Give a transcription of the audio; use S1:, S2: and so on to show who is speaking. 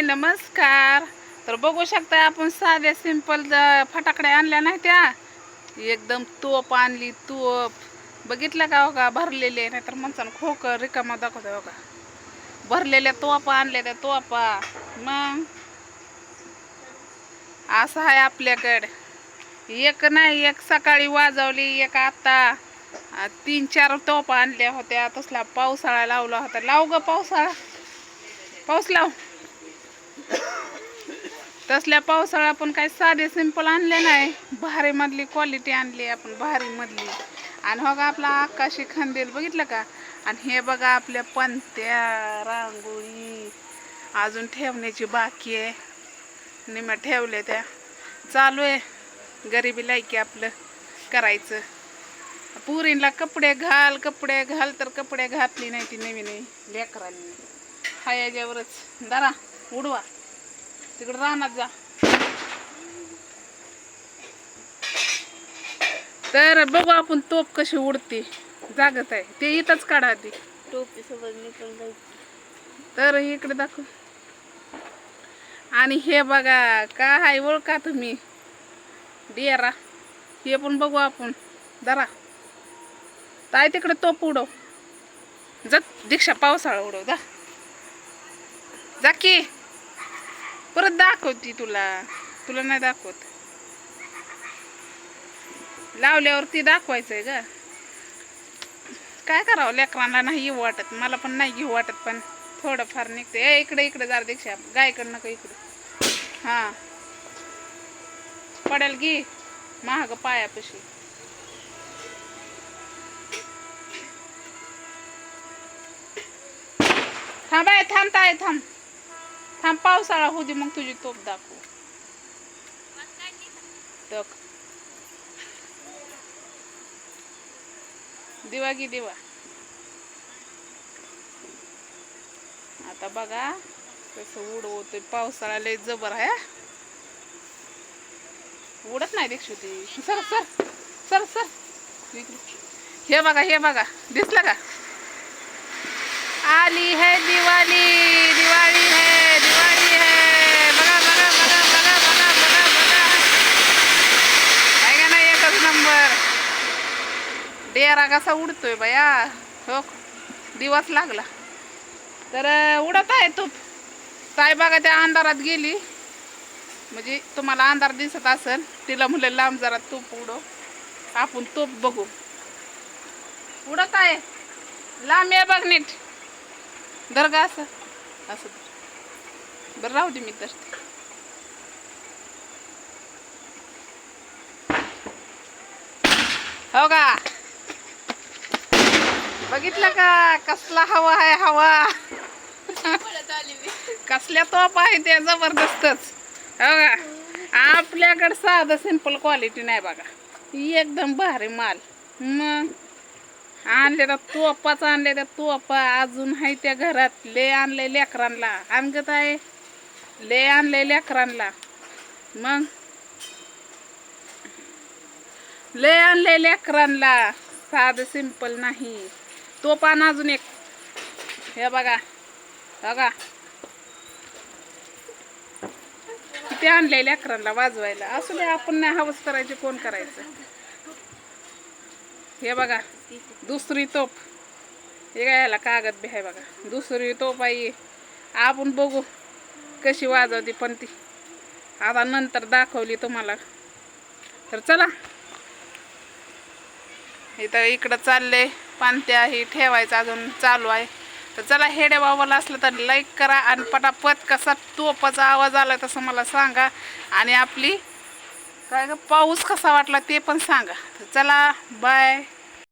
S1: हाय नमस्कार. तर बघू शकता आपण साध्या सिंपल फटाकड्या आणल्या नाही त्या एकदम तोप आणली. तोप बघितलं का हो का भरलेले, नाहीतर माणसानं खोक रिकामा दाखवतो हो का भरलेल्या तोपा आणल्या त्या तोपा. मग असं आहे आपल्याकडे. एक नाही, एक सकाळी वाजवली, एक आता 3-4 तोपा आणल्या होत्या. तसला पावसाळा लावला होता. लाव ग पावसाळा, पाऊस लाव. तसल्या पावसाळा पण काही साधे सिंपल आणले नाही, भारी मधली क्वालिटी आणली आपण, भारी मधली. आणि हो का आपला आकाशी खंदील बघितलं का. आणि हे बघा आपल्या पंत्या रांगोळी अजून ठेवण्याची बाकी आहे. निम्या ठेवले त्या, चालू आहे गरिबी लायकी आपलं करायचं. पुरीला कपडे घाल कपडे घाल, तर कपडे घातली नाही ती नवीन लेकरांनी. हा याच्यावरच दारा उडवा, तिकडं रानात जा. तर बघू आपण तोप कशी उडते. जागत आहे ते इथंच काढा ती
S2: टोपी सोबत निघून जायचं.
S1: तर इकडे दाखव. आणि हे बघा काय आहे ओळखा तुम्ही, डेरा. हे पण बघू आपण. जरा ताय तिकडे तोप उडव. जत दीक्षा पावसाळा उडव जा. जा की परत दाखवती तुला, तुला नाही दाखवत. लावल्यावरती दाखवायचंय ग. काय करावं लेकरांना नाही घेऊ वाटत, मला पण नाही घेऊ वाटत, पण थोडंफार निघते. ए इकडे इकडे जरा दीक्षा, गायकडं नका इकडे. हा पडेल घे महाग पायापाशी. थांब आहे, थांबताय थांब थांब. पावसाळा होऊ दे मग तुझी तोप दाखवू. दिवा की दिवा. आता बघा कसं उडवतोय. पावसाळा लय जबर आहे. उडत नाही दीक्षू ती. Sir sir sir sir. हे बघा हे बघा, दिसलं का. आली है दिवाळी, दिवाळी है, दिवाळी है. बघा बघा बघा बघा बघा बघा बघा. आहे का नाही एकच नंबर. डेरा कसा उडतोय बाया. हो दिवस लागला तर उडत आहे तूप. ताई बघा त्या अंधारात गेली, म्हणजे तुम्हाला अंधार दिसत असेल. तिला म्हणलं लांब जरा तूप उडव, आपण तूप बघू. उडत आहे लांब आहे बघ नीट. दर्गा असं असं बरं राहू दे. मी तर हो का बघितलं का कसला हवा आहे. हवा कसल्या तोप आहे त्या जबरदस्तच. हो का आपल्याकडं साधं सिंपल क्वालिटी नाही बघा, एकदम भारी माल. मग आणलेल्या तोपाच आणलेल्या तोपा अजून आहे त्या घरात. ले आणले लेकरांना, आणगत आहे ले आणले लेकरांना. मग ले आणले लेकरांना, साधं सिंपल नाही. तोप आण अजून एक. हे बघा बघा किती आणले लेकरांना वाजवायला. असू दे, आपण नाही हवस करायची, कोण करायचं. हे बघा दुसरी तोप. हे काय याला कागद बी आहे बघा. दुसरी तोप आहे. आपण बघू कशी वाजवते, पण ती आता नंतर दाखवली तुम्हाला. तर चला इथं इकडं चाललंय. पानत्या ही ठेवायचं अजून चालू आहे. तर चला हेडे बाबाला असलं तर लाईक करा, आणि पटापट कसा तोपाचा आवाज आला तसं मला सांगा. आणि आपली काय पाऊस कसा वाटला ते पण सांगा. तर चला बाय.